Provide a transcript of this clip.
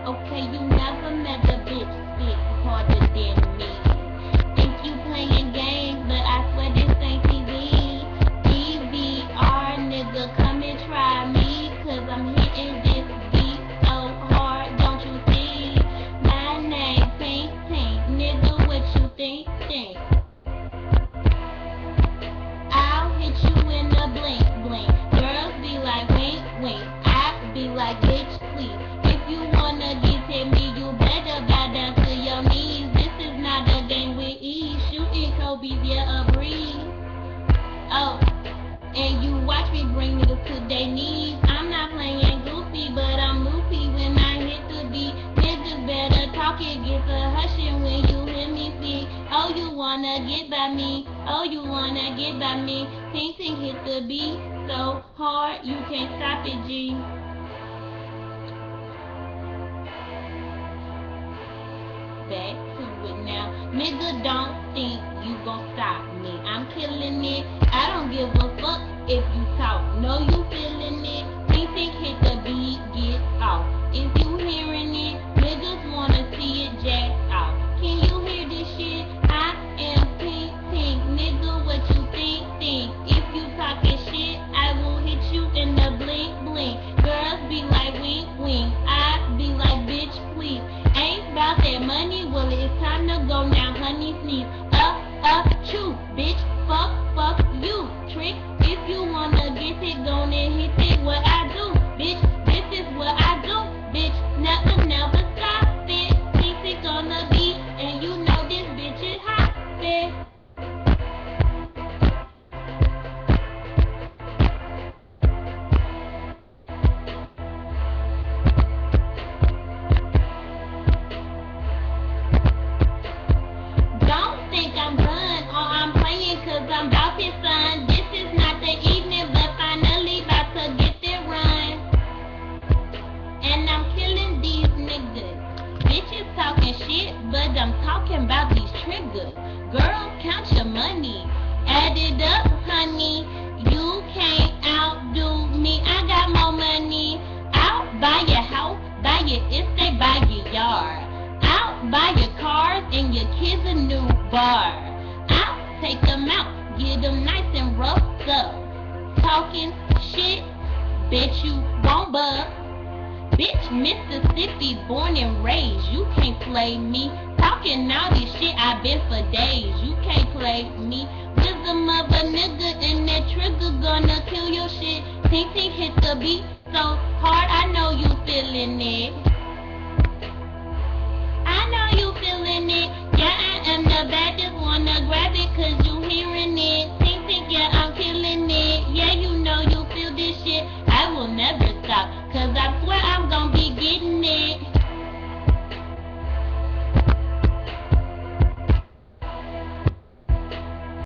Okay, you never met a bitch spit harder than me. Think you playing games, but I swear this ain't TV. DVR, nigga, come and try me, cause I'm hitting this beat so hard, don't you see? My name, Pink Pink, nigga, what you think? I'll hit you in the blink, blink. Girls be like wink, wink. I be like bitch, please. If you wanna get at me, you better bow down to your knees. This is not a game with ease. Shooting Kobe's, yeah, a breeze. Oh, and you watch me bring niggas to their knees. I'm not playing goofy, but I'm loopy when I hit the beat. Niggas better talk, it gets a hushing when you hear me speak. Oh, you wanna get by me? Oh, you wanna get by me? Pink Pink hit the beat so hard you can't stop it, G. Back to it now. Nigga, don't think you gon' stop me. I'm killing it. I don't give a fuck if you talk. Know you feeling it. Pink Pink hit the beat, get off. If you hearing it, niggas wanna see it jack off. Can you hear this shit? I am Pink Pink, nigga, what you think? If you talking shit, I will hit you in the blink, blink. Girls be like wink, wink. I be like bitch, please. Ain't about that money, well it's time to go now, honey, sneeze. Chew, bitch, fuck you. Trick, if you wanna get it, gon' and hit it. What I do, bitch, this is what I do, bitch. Never stop it. Pink Pink on the beat, and you know this bitch is hot, bitch. Don't think I'm done or I'm playing, cause I'm bout it, son. This is not the evening, but finally about to get it run. And I'm killing these niggas. Bitches talking shit, but I'm talking about these triggers. Girl, count your money. Add it up, honey. You can't outdo me. I got more money. I'll buy your house, buy your estate, buy your yard. I'll buy your cars and your kids a new bar. I'll take them out, get them nice and roughed up. Talking shit, bitch, you won't bug. Bitch, Mississippi, born and raised, you can't play me. Talking all this shit, I been for days, you can't play me. Wisdom of a nigga and that trigger gonna kill your shit. Pink Pink hit the beat so hard, I know you feeling it. I know you feeling it. Yeah, I am the baddest, wanna grab it cause you hearing it. Pink Pink, yeah, I'm killing it. Yeah, you know you feel this shit. I will never stop, cause I swear I'm gonna